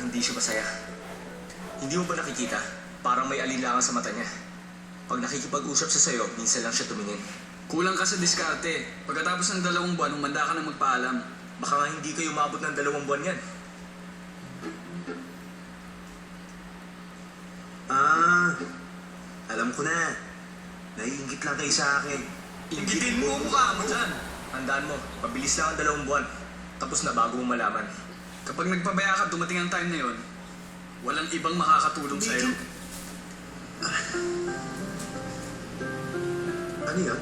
hindi siya masaya. Hindi mo ba nakikita? Parang may alinlangan sa mata niya. Pag nakikipag-usap siya sa'yo, minsan lang siya tumingin. Kulang ka sa diskarte. Pagkatapos ng 2 buwan, humanda ka na magpaalam. Baka nga hindi kayo umabot ng 2 buwan yan. Alam ko na. Naiingit lang kayo sa akin. Inggitin mo mukha mo dyan. Handaan mo, pabilis lang ang 2 buwan. Tapos na bago mo malaman. Kapag nagpabaya ka, dumating ang time na yon, walang ibang makakatulong sa'yo. Ano yun?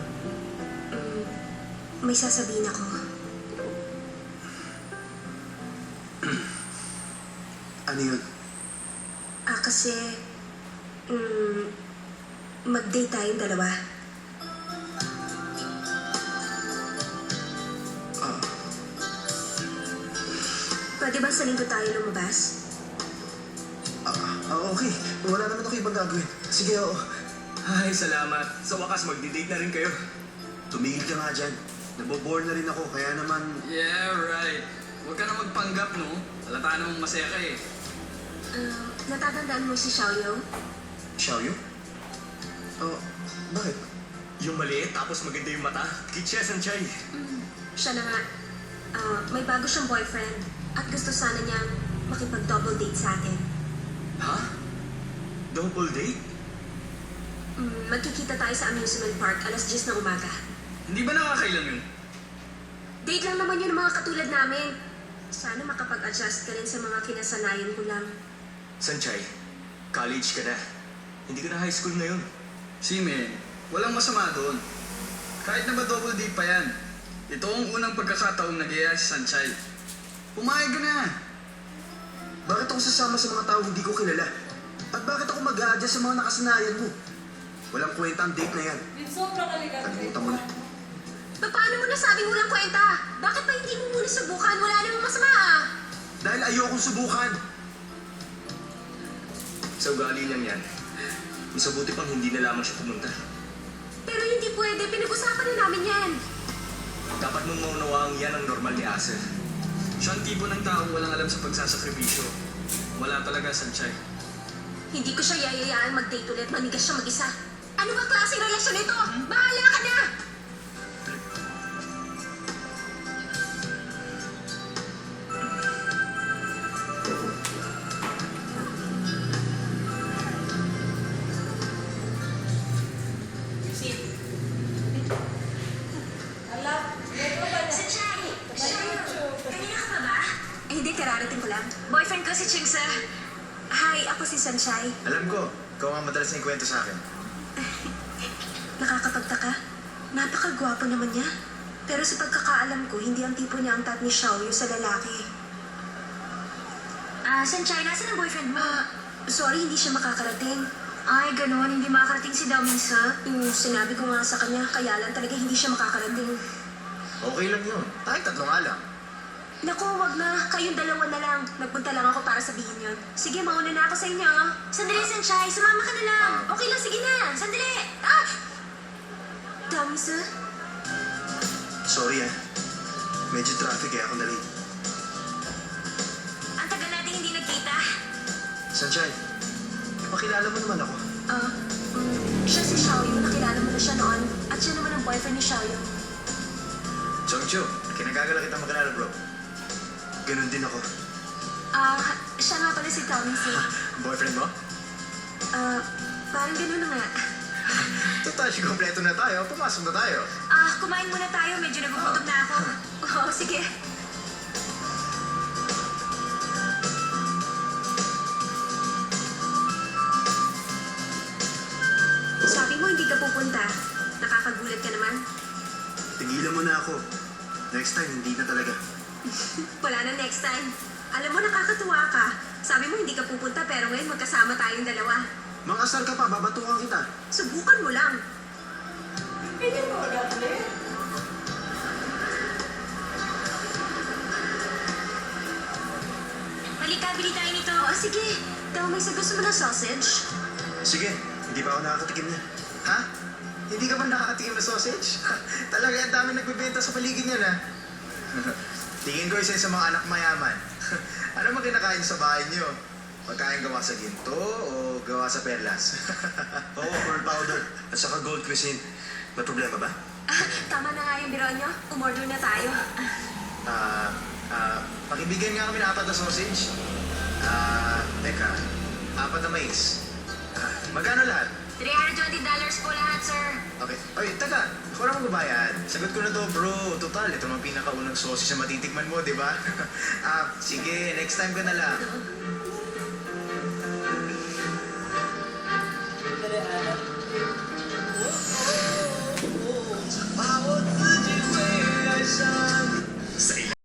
May sasabihin ako. Ano yun? Kasi, mag-date tayong dalawa. Pwede ba sa linggo tayo lumabas? Okay. Wala naman ako ibang gagawin. Sige, oo. Ay, salamat. Sa wakas, magdi-date na rin kayo. Tumigil ka nga dyan. Nabobore na rin ako, kaya naman... Yeah, right. Huwag ka na magpanggap, no? Halata namang masaya ka eh. Natatandaan mo si Xiaoyo? Xiaoyu? Bakit? Yung maliit, tapos maganda yung mata. Kitsia Sanchay. Siya na nga. May bago siyang boyfriend at gusto sana niyang makipag-double date sa atin. Ha? Double date? Magkikita tayo sa amusement park alas 10 ng umaga. Hindi ba nakakailan yun? Date lang naman yun ng mga katulad namin. Sana makapag-adjust ka rin sa mga kinasanayan ko lang. Sanchay, college ka na. Hindi ka na high school ngayon. Men, walang masama doon. Kahit na ba double date pa yan, ito ang unang pagkakataong nag-iaya si Sanchay. Pumayag ka na! Bakit ako sasama sa mga tao hindi ko kilala? At bakit ako mag-a-adjust sa mga nakasanayan mo? Walang kwenta ang date na yan. Kalimutan mo na. Paano mo nasabing walang kwenta? Bakit pa hindi mo muna subukan? Wala namang masama Dahil ayokong subukan. Sa ugali lang yan. Mas mabuti pang hindi na lamang siya pumunta. Pero hindi pwede. Pinag-usapan na namin yan. Dapat mong maunawaang yan ang normal ni Asa. Siya ang tipo ng taong walang alam sa pagsasakripisyo. Wala talaga, Sanchay. Hindi ko siya yayayaan mag-date ulit. Manigas siya mag-isa. Ano ba klaseng relasyon ito? Bahala ka na! Hindi, kararating ko lang. Boyfriend ko si Chingsa. Hi, ako si Sanchay. Alam ko, ikaw ang madalas na ikwento sa akin. Nakakapagtaka. Napakagwapo naman niya. Pero sa pagkakaalam ko, hindi ang tipo niya ang type ni Xiaoyu sa lalaki. Sanchay, nasan ang boyfriend mo? Sorry, hindi siya makakarating. Ay, ganun. Hindi makakarating si Dao Mingse. Sinabi ko nga sa kanya, kaya lang talaga hindi siya makakarating. Okay lang yun. Tayong 3 nga lang. Naku, wag na. Kayong dalawa na lang. Nagpunta lang ako para sabihin yun. Sige, mauna na ako sa inyo. Sandali, Sanchay. Sumama ka na lang. Okay lang, sige na. Sandali. Dao Mingse? Sorry Medyo traffic kaya ako na-late. Ang tagal natin hindi nagkita. Sanchay, ipakilala mo naman ako. Siya si Xiaoyu. Nakilala mo na siya noon. At siya naman ang boyfriend ni Xiaoyu. Chongchu, kinagagala kita makilala bro. Ganun din ako. Siya nga pala si Dao Mingse. Boyfriend mo? Parang gano'n na nga. Total, kompleto na tayo. Pumasok na tayo. Kumain muna tayo. Medyo nagugutom na ako. Oo, sige. Sabi mo hindi ka pupunta. Nakakagulat ka naman. Tigilan mo na ako. Next time, hindi na talaga. Wala na next time. Alam mo, nakakatuwa ka. Sabi mo hindi ka pupunta pero ngayon magkasama tayong dalawa. Mangasal ka pa, babatukan kita. Subukan mo lang. Halika, bili tayo nito. Sige. Daw, may gusto mo ng sausage? Sige, hindi pa ako nakakatikim niya. Ha? Hindi ka ba nakakatikim na sausage? Talaga ang dami nagbebenta sa paligid niyan, ha? Tingin ko isa sa mga anak mayaman. Ano man kinakain sa bahay niyo? Pagkain gawa sa ginto o gawa sa perlas? Oo, pearl powder. At saka gold cuisine. May problema ba? Tama na nga yung biro nyo. Umorder na tayo. Pakibigyan nga kami ng 4 na sausage. Teka. 4 na mais. Magkano lahat? $320 po lahat, sir. Okay. Oy, teka. Ako na magbabayad. Sagot ko na to, bro. Total, ito naman pinakaunang sausage na matitikman mo, di ba? Sige, next time ka na lang.